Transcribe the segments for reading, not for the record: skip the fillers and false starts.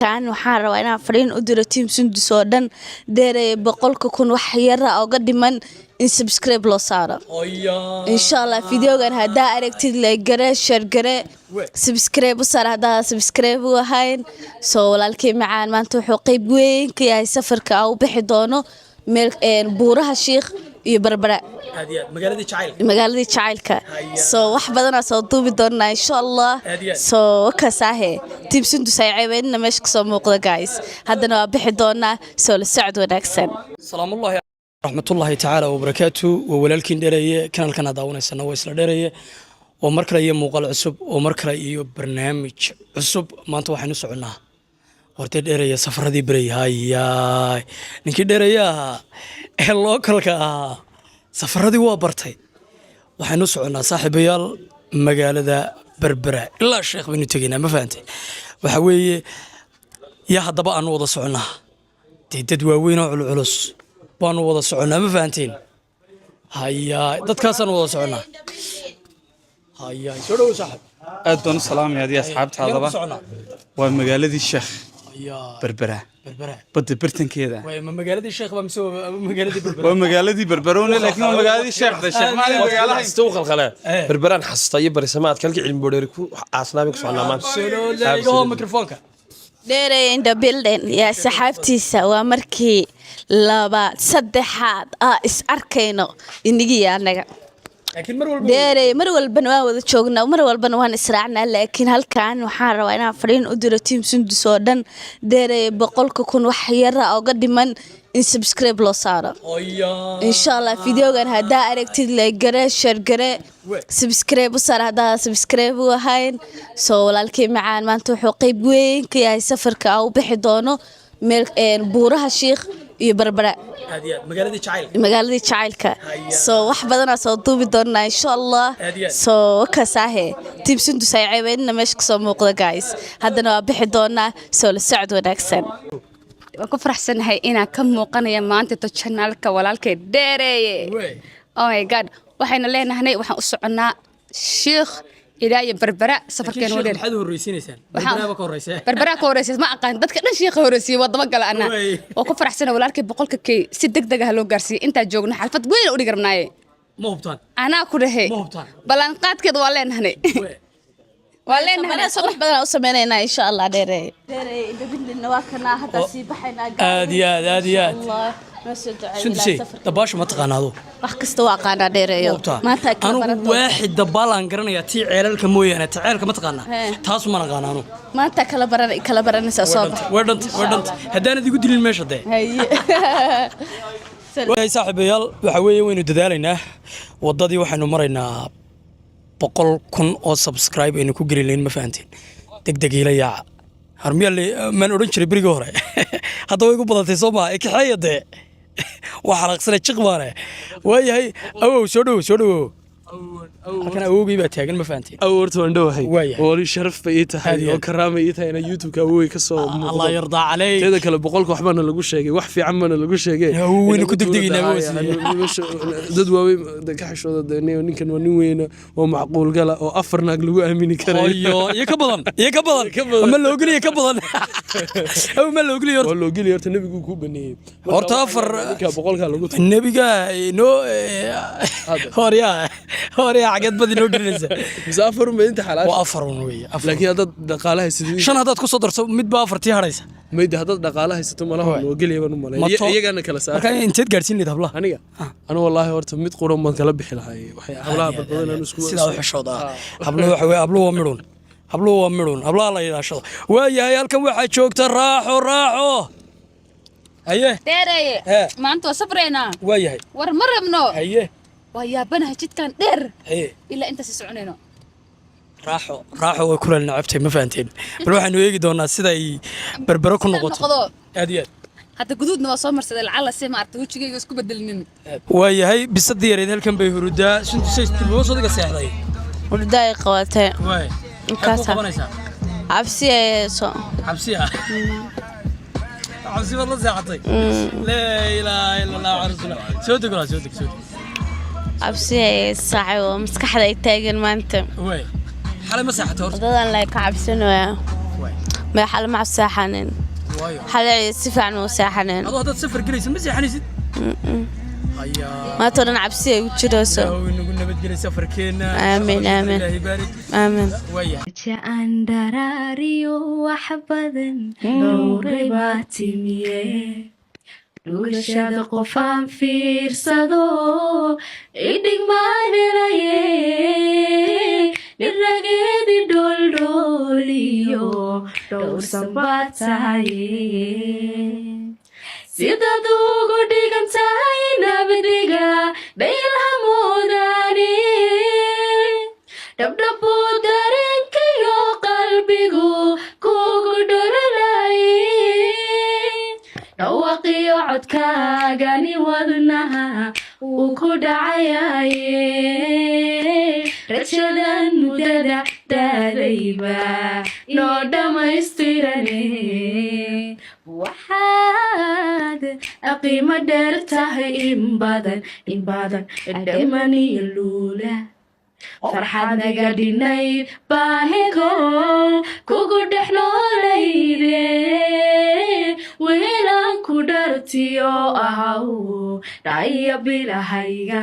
كان وحارة وأنا فرين أدرى تيم سندسودن دير بقولك كون وحيرة أو قد من إن سبسكرايب لو صار إن شاء الله فيديو كان هدا أركتي لجرا شرجرا سبسكرايب صار هدا سبسكرايب وهاين سو لالكي معان ما أنتو حقيب وين كي سفر كأو بحضانه بورها الشيخ يبربرا مقالدي جعيلك سو wax badan soo duubi doona insha Allah soo ka sahe tib sundu sayceebna meesh ka soo muuqda guys hadana waa bixi doona soo la socod wanaagsan salaamullahi rahmatullahi ta'ala wa barakatuh wa walaalkiin dheereeye kanalkan daawanaysan waa isla dheereeye oo mar kale iyo muuqaal cusub oo mar kale iyo barnaamij cusub maanta waxaynu soconaa horta dheereeye safaradii bareeyay ninkii dheereeyaha ee localka safaradii waa bartay waxaynu soconaa saaxiibayaal magaalada Berbera ilaa sheekh baynu tageynaa ma fahanteen waxa weeye yaa hadaba aan wada soconaa dad waaweyn oo culus baan wada soconaa ma fahanteen haya dadkaasaan wada soconaa haya soo dhaw saaxiib aad baan u salaamayaa asxaabtaadaba waa magaaladii sheekh Berbera bada bartankeeda way magaaladii sheekh ba mise magaaladii Berbera waa magaaladii Berberone laakiin waa magaaladii sheekh maalin magaalaha istu khalkhala Berberan xasta iyo barisamaad kalka cilmi boodheeri ku aasnaami ku soconaa maanta soo mikrofoonka dheeray in the building ya saxaabtiisa waa markii laba saddexaad is arkayno inigi anaga laakiin dheeray mar walbana waan wada joognaa mar walbana waan israacnaa laakiin halkaan waxaan rabaa inaan fariin u diro team sundusoodan dheeray boqolka kun wax yar oo ga dhiman in subscribe loo saaro insha Allah video kan hada aragtid like gare share gare subscribe saar hada subscribe wahayn soo walaalkii macaan maanta wuxuu qayb weyn ka yahay safarka oo bixi doono meel buuraha sheekh iyo Berbera magaaladii jacaylka soo wax badan soo duubi doona insha Allah soo ka sahe tib sundu sayceebna meesh ka soo muuqda guys hadana waa bixi doona soo la socod wanaagsan waan ku faraxsanahay inaan ka muuqanayo maanta channelka walaalkay dheereeye oh my god waxayna leenahay waxaan u soconaa sheekh ilaa Berbera safarkeen wada waxaad horeysiinaysan Berbera ka horeysiis ma aqaan dadka dhan sheekh horeysiin wadaba gal ana oo ku faraxsanahay walaalkay boqolka kay si degdeg ah loo gaarsiiyay inta joogno xalfad weyn u dhigarnaaye ma hubtaan ana ku dhahay balan qaadkeed waa leenahay أنا صبح بدنا أسمعنا إن شاء الله ديري دبنا نواكنا هذا سيبحنا آديات الله سندسي دباش ما تقنعه وحكست واقعنا ديري ما تأكل أنا واحد دبالان قرنا يتي عيالك مويه أنا تعيالك ما تقنع تاسو ما نقنعه ما تأكل برا نسأصاب وردنت هدانا دي قدي المشهد ده هاي صاحبي يلا وحوي وين ددالنا وضدي وحنا مرينا boqol kun oo subscribe aynu ku garileen ma fahanteen degdeg ila yaa harmiyal man oran jiray bariga hore hadda way ku badatay Soomaa kaxayade waxa xalaqsan jiqbaane waayahay awow soo dhaw halkan awowgii baa taagan ma fahanteen awrtu waan dhawahay wali sharaf bay tahay oo karaama ay tahay in YouTube-ka awowgii ka soo muuqdo Allah yarda calay teeda kale boqolka waxbana lagu sheegay wax fiican mana lagu sheegay awowina ku degdeginaa dad waaweyn ka xishooda ninkan waa nin weyn oo macquul gala oo afar naag lagu aamini karay iyo ka badan ama loo geliyo ka badan aw ma loo geliyo loo geliyo horta nabigu ku baneeyay horta afar boqolka lagu nabiga no هوريا عقد بدي نوقرنسا مسافر ما انت حالات وافرون وي لكن هذا دقالها سيدي شن هذا كو صدرت مid ba afartii haraysa meeyda hada dhaqaalaha haysato malaha loo geliyo ma malay iyagana kala saar marka inteed gaarsiin leed hablaha aniga ana wallahi horta mid quran ma kala bixi lahay waxay hablaha badbadan aan isku sida xishooda habluhu waxa way habluhu waa midhoon hablaha la ilaashado waayahay halkan waxa joogta raaxo aye dheereeye maanta safreena waayahay war marabno aye ويا بنها جدكان دير إلا أنت سسعنينه راحوا وكل النعبتي ما فهمتين بروح إنه يجي دونا سيدا بربرة كل نقطة أديات حتى جدودنا وصامر سيد العلا سمع توجه يجي يسكب الدلنين ويا هاي بصدق يريد هل كان بيهرودا شنو سيست بوصل دقة ساعة هاي وردا قواتين واي كاسة عبسية صو عبسية والله ساعتي لا إله إلا الله عرسنا سودك عبسية صعب ومسكحة يتاجر ما أنت وين حلا مساحة ضد الله كعبسنا ما حل مع الساحنين حل سفع مع الساحنين هذا سفر جليس ما سيحنيsid ما ترى عبسي وجرسو نقول نبدل سفر كينا آمين آمين الله يبارك آمين ويا Andarariyo waxbadan dhowray baa timiye dhulashada qofaan fiirsado idhig maan helaye dhirageedi dholdhooliyo dhowrsan baad tahaye sidaad ugu dhigan tahay nabadiga dhayalhamoodaani dhabdhabuu dareenkayo qalbigu kugu dhololaye dhawaqiyo codkaagani wadnaha wuu ku dhacayaye rajadan muddada daadayba noo dhammaystirane waxaad qiimo dheer tahay in badan dhamaniyo luula farxad naga dhinayd baahigo kugu dhex noolayde weelaan ku dhartiyo ahaw dhaya bilahayga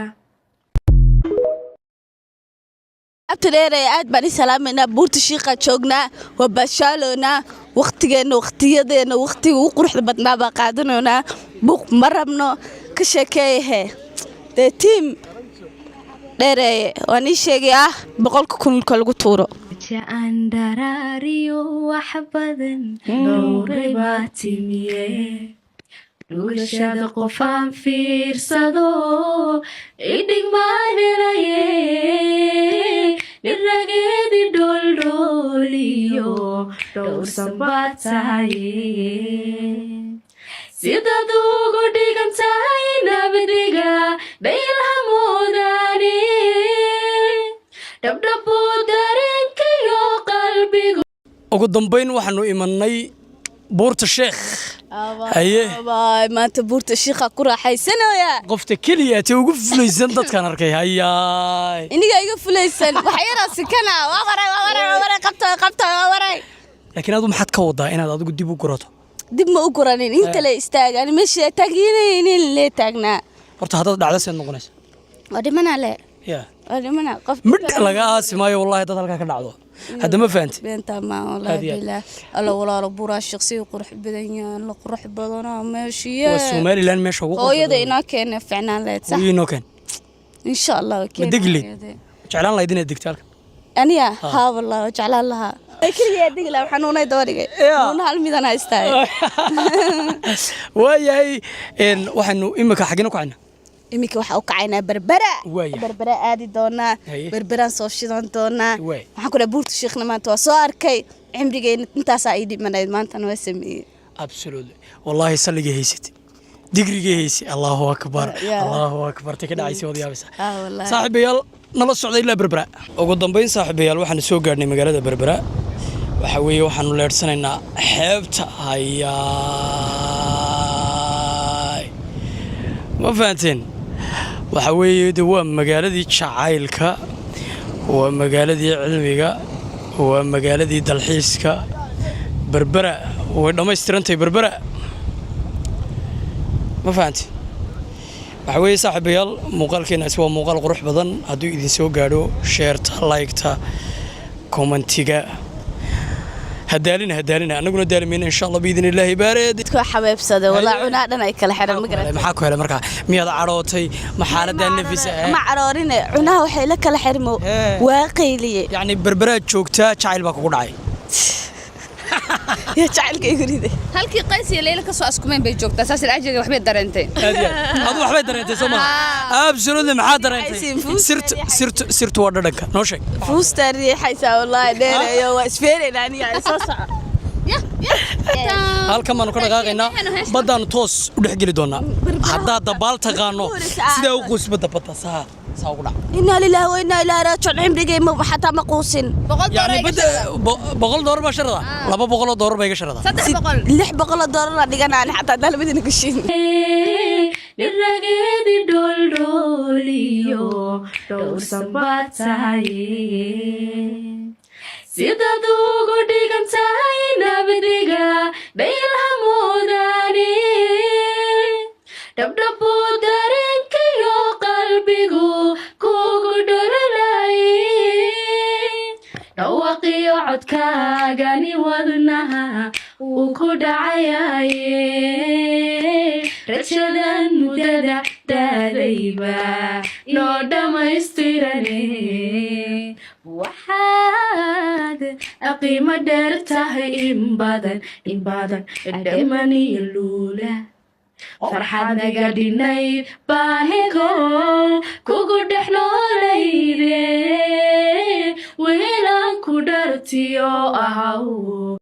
abtireere aad baan salaamaynaa buurta shiiqa joognaa waa baashaalona waqtiyadeena waqtiga ugu quruxda badnaa baa qaadanoonaa buuq ma rabno ka sheekeeyahe dee tiim dheereeye waan ii sheegay 100,000 lagu tuuro Andarariyo waxbadan dhowray baa timiye dhulashada qofaan fiirsado idhig maan helaye dhirageedi dholdhooliyo dhowrsan baad tahaye sidaad ugu dhigan tahay nabadiga dhayalhamoodaani dhabdhabuu dareenkayo qalbigu ugu dambayn waxaanu imanay buurta sheekh haye maanta buurta shiiqa ku raaxaysanaya qofta keliya ay ugu fulaysan dadkan arkay hayaay iniga iga fulaysan wax yara sikana waa waray qabta laakiin aad maxaad ka wadaa inaad adigu dib u gurato dib ma u guranin inta la istaagan meesha taageerayeen la taagnaa horta hadda dhacdo seen noqonaysa wadimana le ya wadimana qof mid laga aasimayo wallahi dad halka ka dhacdo hadda ma fahanti beenta ma wallahi bilaa alla walaalo buura shakhsi qurux badan yahay la qurux badana meeshiya waa Somaliland meesha ugu hooyada inaa keenay ficnaan leed sax hooyino keen insha Allah keen degli jeclaan lahayd inaad degto halka aniya ha wallahi jeclaan lahaa kaliya degla waxaan unay doorigay una hal midana istaay waayahay waxaanu imika xagina ku cayna imika waxa u kacaynaa berbera aadi doonaa berberaan soo shidan doonaa waxaan ku dhahay buurta shiikhna maanta waa soo arkay cimrigeena intaasaa ii dhimanayd maantana waa sameeyey absolutely wallahi salligii haysatay digriga haysi Allahu akbar tika dhacaysi wada yaabisa saaxiibayaal nala socday ilaa berbera ugu dambayn saaxiibayaal waxaan soo gaarnay magaalada berbera waxa weeye waxaanu leersanaynaa xeebta hayaay ma fahanteen waxa weeye waa magaaladii jacaylka waa magaaladii cilmiga waa magaaladii dalxiiska berbera way dhammaystirantahay berbera ma fahanteen waxa weeye saaxiibayaal muuqaalkeena waa muuqaal qurux badan hadduu idin soo gaadho sheerta like-ta commentiga هدالنا أنا دالمين إن شاء الله بإذن الله بارد. تكون حبيب صدق والله عنادنا يكل حرام مقرأ. محاكو هلا مركا مياد عروتي محالة النفس. ما عرارنا عناه وحيلك الحرمو واقيلي. يعني بربرات شوكتا شايل باكو قرعي. يا شايل كي يريده. هل كي قيسي ليلة كسو أسكمين بيجوك تساس العجل وحبي درنتين. هذا وحبي درنتين سما. أبشرون محا درنتين. سرت وردك نوشك. فوز تريح حيسا والله دير يو اسفيري لاني يعني صوصع. halkan maanu ka dhaqaaqaynaa badaan toos u dhex geli doonaa hadda dabaal taqaano sida u qoysbada badda saa ugu dhac inna lillahi wa inna ilaihi raaji'uun cimrigay ma xataa ma quusin $100 ba sharada $200 bay ga sharada $600 la dhiganaan xataa dalbadina gashin dhirageedi dholdholiyo dhowrsan baad tahay sidaad ugu dhigan tahay nabadiga dhayalhamoodani dhabdhabuu dareenkayo qalbigu kugu dhololaye dhawaqiyo codkaagani wadnaha wuu ku dhacayaye rajadan muddada daadayba noo dhammaystirane waxaad qiimo dheer tahay in badan dhamaniyo luula farxad naga dhinayd baahigo kugu dhex noolayde weelaan ku dhartiyo ahaw